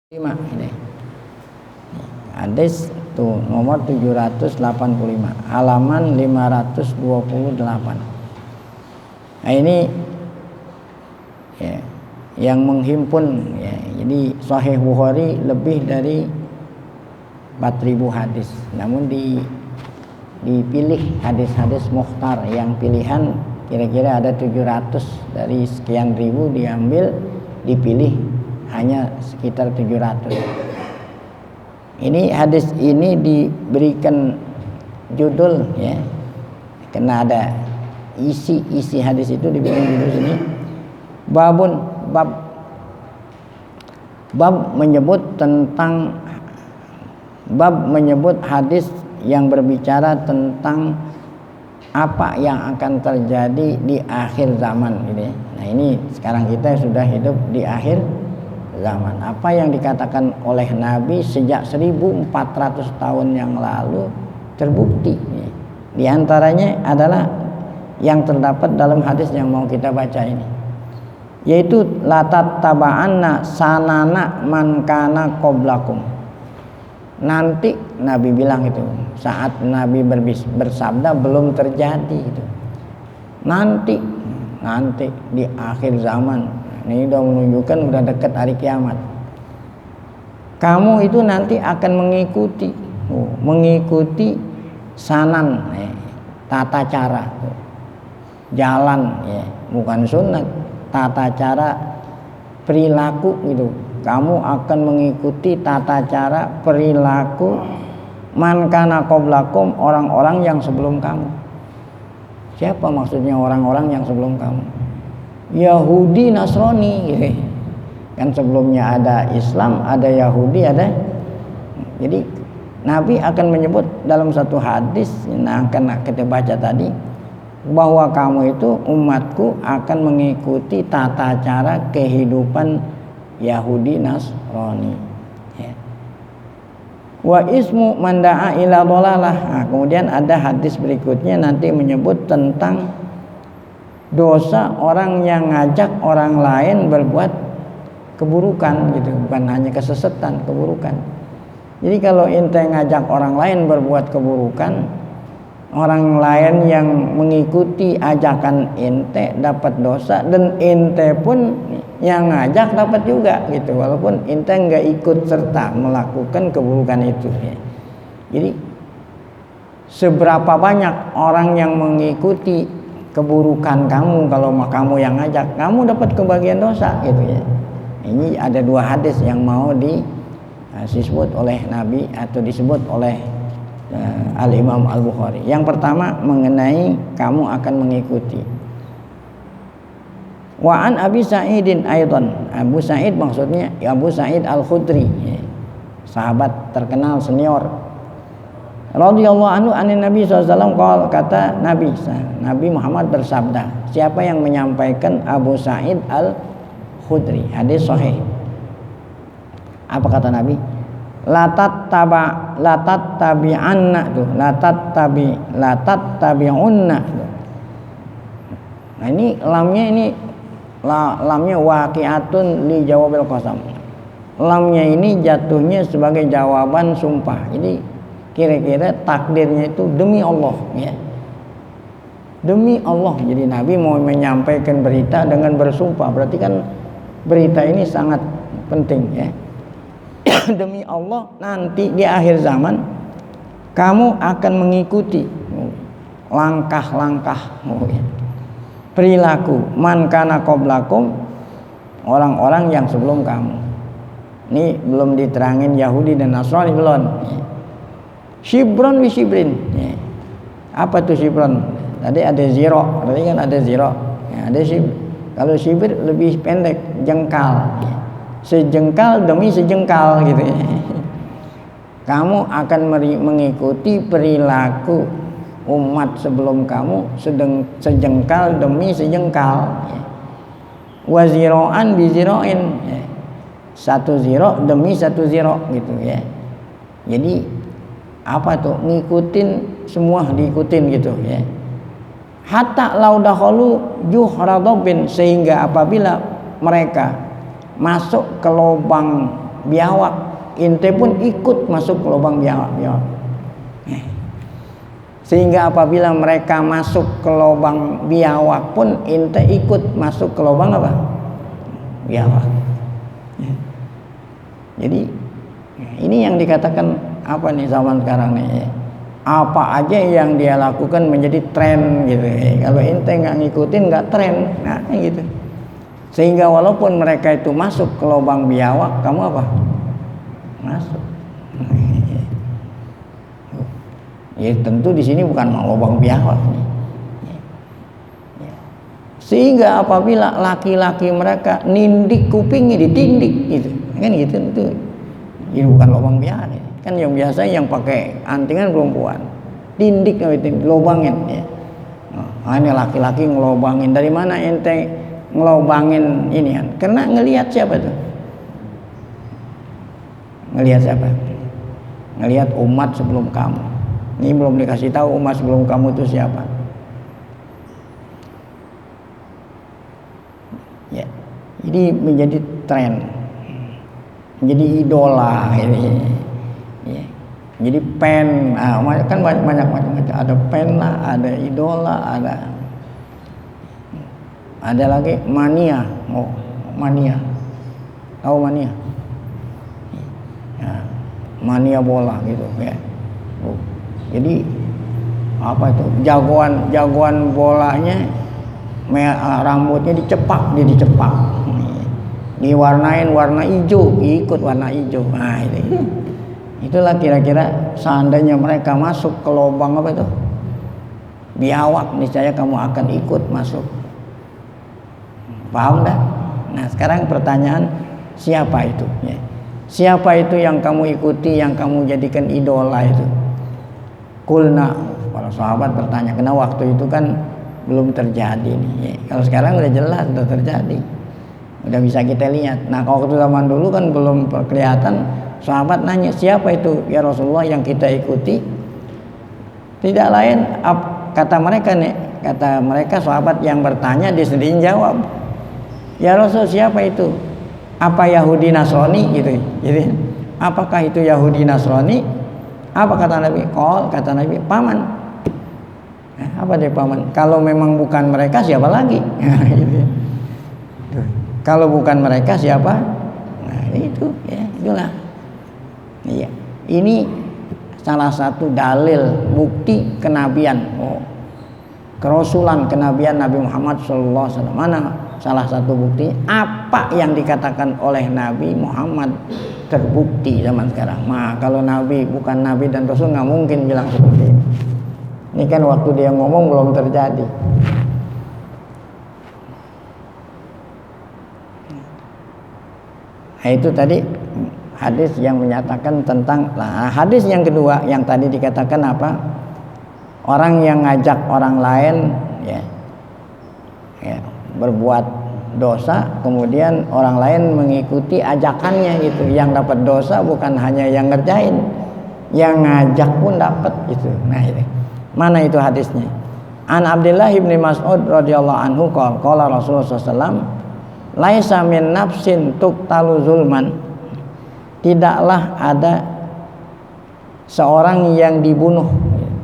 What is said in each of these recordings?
5 ini. Hadis tuh nomor 785, halaman 528. Nah, ini ya, yang menghimpun ya. Jadi Sahih Bukhari lebih dari 4.000 hadis. Namun dipilih hadis-hadis mukhtar yang pilihan kira-kira ada 700 dari sekian ribu diambil, dipilih hanya sekitar 700. Ini hadis ini diberikan judul ya, karena ada isi hadis itu diberikan judul sini. Bab menyebut hadis yang berbicara tentang apa yang akan terjadi di akhir zaman ini. Nah, ini sekarang kita sudah hidup di akhir zaman. Apa yang dikatakan oleh Nabi sejak 1400 tahun yang lalu terbukti. Di antaranya adalah yang terdapat dalam hadis yang mau kita baca ini, yaitu latat taba'anna sanana man kana qablakum. Nanti Nabi bilang itu, saat Nabi bersabda belum terjadi itu. Nanti di akhir zaman. Ini sudah menunjukkan sudah dekat hari kiamat. Kamu itu nanti akan mengikuti sanan, tata cara, jalan, bukan sunat, tata cara perilaku gitu. Kamu akan mengikuti tata cara perilaku man kana qablakum, orang-orang yang sebelum kamu. Siapa maksudnya orang-orang yang sebelum kamu? Yahudi, Nasrani gitu. Kan sebelumnya ada Islam, ada Yahudi, ada. Jadi Nabi akan menyebut dalam satu hadis yang akan kita baca tadi, bahwa kamu itu umatku akan mengikuti tata cara kehidupan Yahudi, Nasrani ya. Wa ismu manda'a ila dhalalah. Nah, kemudian ada hadis berikutnya nanti menyebut tentang dosa orang yang ngajak orang lain berbuat keburukan gitu, bukan hanya kesesatan, keburukan. Jadi kalau ente ngajak orang lain berbuat keburukan, orang lain yang mengikuti ajakan ente dapat dosa, dan ente pun yang ngajak dapat juga gitu, walaupun ente nggak ikut serta melakukan keburukan itu ya. Jadi seberapa banyak orang yang mengikuti keburukan kamu, kalau kamu yang ngajak, kamu dapat kebagian dosa gitu ya. Ini ada dua hadis yang mau disebut oleh Nabi atau disebut oleh Al-Imam Al-Bukhari. Yang pertama mengenai kamu akan mengikuti. Wa an Abi Sa'idin aidan. Abu Sa'id maksudnya Abu Sa'id Al-Khudri, sahabat terkenal senior. Radhiyallahu anhu anin Nabi SAW qala, kata Nabi Muhammad bersabda. Siapa yang menyampaikan? Abu Sa'id Al-Khudri. Hadis sahih. Apa kata Nabi? Latat tabi'unna. Nah, ini lamnya waqi'atun li jawabil qasam. Lamnya ini jatuhnya sebagai jawaban sumpah. Jadi kira-kira takdirnya itu demi Allah ya. Demi Allah. Jadi Nabi mau menyampaikan berita dengan bersumpah. Berarti kan berita ini sangat penting ya. Demi Allah, nanti di akhir zaman kamu akan mengikuti langkah-langkah perilaku man kana qablakum, orang-orang yang sebelum kamu. Ini belum diterangin Yahudi dan Nasrani belum. Shibron wi shibrin. Apa tuh shibron? Tadi ada ziro, tadi kan ada ziro. Ada kalau shibir lebih pendek, jengkal. Sejengkal demi sejengkal gitu ya. Kamu akan mengikuti perilaku umat sebelum kamu sejengkal demi sejengkal. Wa ziro'an bi ziro'in. Satu ziro demi satu ziro gitu ya. Jadi apa tuh? Ngikutin, semua diikutin gitu ya. Hatta laudakhalu juhradobin, sehingga apabila mereka masuk ke lubang biawak, ente pun ikut masuk ke lubang biawak. Sehingga apabila mereka masuk ke lubang biawak pun ente ikut masuk ke lubang apa? Biawak. Jadi ini yang dikatakan apa nih zaman sekarang nih? Apa aja yang dia lakukan menjadi tren gitu. Kalau ente nggak ngikutin nggak tren, nah gitu. Sehingga walaupun mereka itu masuk ke lubang biawak, kamu apa? Masuk. Ya tentu di sini bukan lubang biawak. Sehingga apabila laki-laki mereka nindik kupingnya ditindik gitu, kan gitu itu. Ini bukan lubang biawak. Kan yang biasa yang pakai antingan perempuan, tindik itu lubangin ya. Nah, ini laki-laki ngelobangin. Dari mana ente ngelobangin ini kan? Karena ngelihat siapa tuh? Ngelihat siapa? Ngelihat umat sebelum kamu. Ini belum dikasih tahu umat sebelum kamu itu siapa. Ya, jadi menjadi tren, menjadi idola ini. Ya. Jadi pen, kan banyak macam. Ada pen lah, ada idola, ada lagi mania. Mania, tahu mania? Ya, mania bola gitu ya. Jadi apa itu? Jagoan bolanya, rambutnya dicepak, diwarnain warna hijau, ikut warna hijau. Nah itulah kira-kira seandainya mereka masuk ke lubang apa itu? Biawak, niscaya kamu akan ikut masuk. Paham dah? Nah sekarang pertanyaan, siapa itu? Ya. Siapa itu yang kamu ikuti, yang kamu jadikan idola itu? Kulna, para sahabat bertanya, karena waktu itu kan belum terjadi nih. Ya. Kalau sekarang udah jelas, udah terjadi, udah bisa kita lihat. Nah kalau waktu zaman dulu kan belum kelihatan. Sahabat nanya, siapa itu ya Rasulullah yang kita ikuti? Tidak lain, kata mereka sahabat yang bertanya, dia sendiri jawab, ya Rasul, siapa itu? Apa Yahudi Nasrani gitu? Jadi apakah itu Yahudi Nasrani? Apa kata Nabi? Kata Nabi, paman. Apa dia paman? Kalau memang bukan mereka, siapa lagi? Gitu. Kalau bukan mereka, siapa? Nah itu ya, itulah. Iya, ini salah satu dalil bukti kenabian, kerasulan kenabian Nabi Muhammad SAW. Mana salah satu bukti apa yang dikatakan oleh Nabi Muhammad terbukti zaman sekarang. Nah, kalau Nabi bukan Nabi dan Rasul nggak mungkin bilang seperti ini. Ini kan waktu dia ngomong belum terjadi. Nah, itu tadi hadis yang menyatakan tentang hadis yang kedua yang tadi dikatakan apa? Orang yang ngajak orang lain ya berbuat dosa, kemudian orang lain mengikuti ajakannya gitu. Yang dapat dosa bukan hanya yang ngerjain, yang ngajak pun dapat gitu. Nah ini mana itu hadisnya? An Abdullah bin Mas'ud radhiyallahu anhu qala Rasulullah SAW, laisa min nafsin tuqtalu zulman. Tidaklah ada seorang yang dibunuh,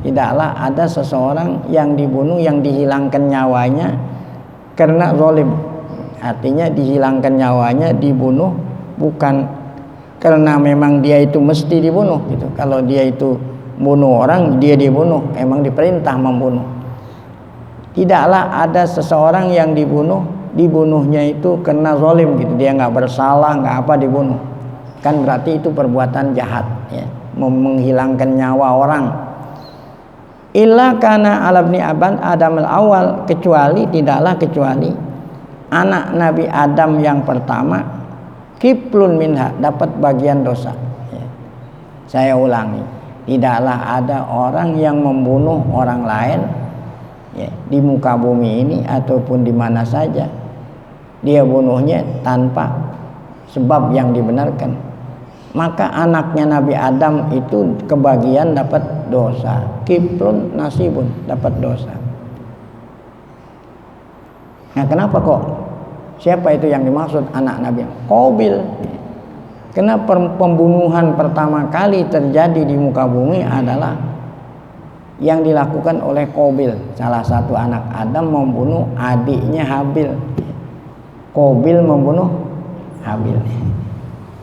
tidaklah ada seseorang yang dibunuh, yang dihilangkan nyawanya karena zalim. Artinya dihilangkan nyawanya, dibunuh bukan karena memang dia itu mesti dibunuh gitu. Kalau dia itu bunuh orang, dia dibunuh, emang diperintah membunuh. Tidaklah ada seseorang yang dibunuhnya itu karena zalim gitu. Dia nggak bersalah, nggak apa dibunuh. Kan berarti itu perbuatan jahat ya, menghilangkan nyawa orang. Illa kana ala ibni Adam al-awwal, tidaklah kecuali anak Nabi Adam yang pertama, kiplun minha, dapat bagian dosa ya. Saya ulangi, tidaklah ada orang yang membunuh orang lain ya, di muka bumi ini ataupun di mana saja, dia bunuhnya tanpa sebab yang dibenarkan, maka anaknya Nabi Adam itu kebagian dapat dosa. Kiplun nasibun, dapat dosa. Nah kenapa kok? Siapa itu yang dimaksud anak Nabi? Qabil. Karena pembunuhan pertama kali terjadi di muka bumi adalah yang dilakukan oleh Qabil, salah satu anak Adam membunuh adiknya Habil. Qabil membunuh Habil.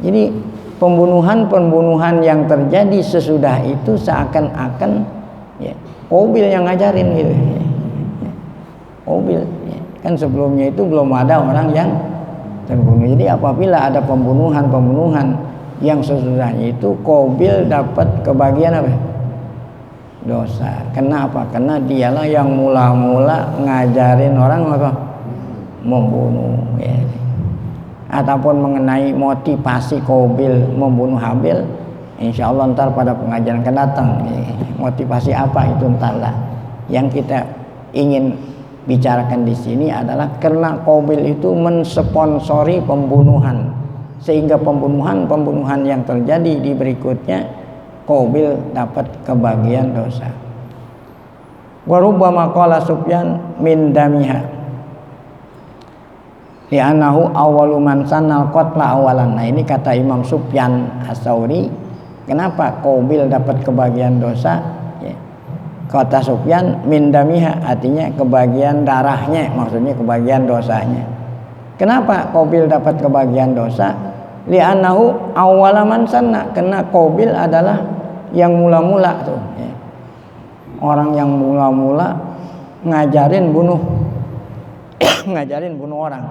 Jadi pembunuhan yang terjadi sesudah itu seakan-akan ya, Qabil yang ngajarin gitu. Qabil ya. Kan sebelumnya itu belum ada orang yang terbunuh. Jadi apabila ada pembunuhan yang sesudahnya itu, Qabil dapat kebagian apa? Dosa. Kenapa? Karena dialah yang mula-mula ngajarin orang apa? Membunuh ya. Ataupun mengenai motivasi Qabil membunuh Habil, insya Allah ntar pada pengajaran akan datang ya. Motivasi apa itu entarlah. Yang kita ingin bicarakan di sini adalah karena Qabil itu mensponsori pembunuhan, sehingga pembunuhan yang terjadi di berikutnya Qabil dapat kebagian dosa. Wa rubbama qala Sufyan min damiha li'annahu awwalu man sannal qatla awalan. Nah, ini kata Imam Sufyan Ats-Tsauri, kenapa Qabil dapat kebagian dosa? Kata Sufyan min damiha, artinya kebagian darahnya, maksudnya kebagian dosanya. Kenapa Qabil dapat kebagian dosa? Li'annahu awwala man sanna, karena Qabil adalah yang mula-mula tuh ya. Orang yang mula-mula ngajarin bunuh ngajarin bunuh orang.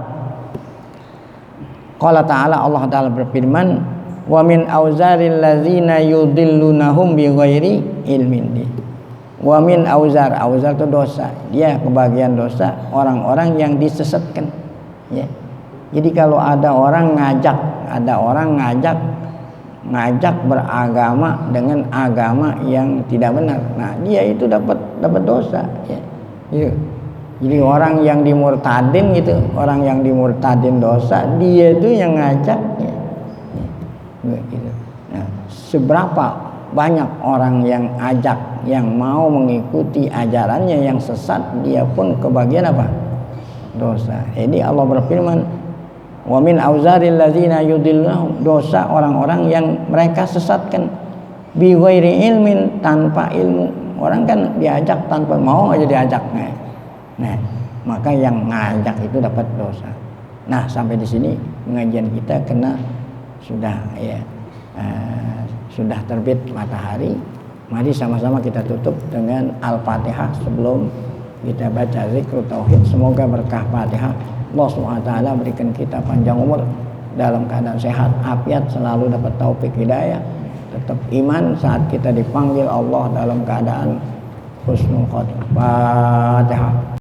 Qala ta'ala, Allah Ta'ala berfirman, wa min auzaril ladzina yudillunahum bighairi ilmin. Wa min auzar itu dosa, dia kebagian dosa orang-orang yang disesatkan ya. Jadi kalau ada orang ngajak beragama dengan agama yang tidak benar, nah dia itu dapat dosa ya. Jadi orang yang dimurtadin gitu, orang yang dimurtadin dosa, dia itu yang ngajak ya. Gitu. Nah, seberapa banyak orang yang ajak, yang mau mengikuti ajarannya yang sesat, dia pun kebagian apa? Dosa. Jadi Allah berfirman, wa min auzaril ladzina yudillunahum, dosa orang-orang yang mereka sesatkan bi ghairi ilmin, tanpa ilmu. Orang kan diajak tanpa mau aja diajak. Nah, maka yang ngajak itu dapat dosa. Nah, sampai di sini pengajian kita karena sudah ya sudah terbit matahari. Mari sama-sama kita tutup dengan Al-Fatihah sebelum kita baca zikrul tauhid. Semoga berkah Fatihah Allah SWT berikan kita panjang umur dalam keadaan sehat, afiat, selalu dapat taufik hidayah, tetap iman saat kita dipanggil Allah dalam keadaan husnul khotimah. Fatihah.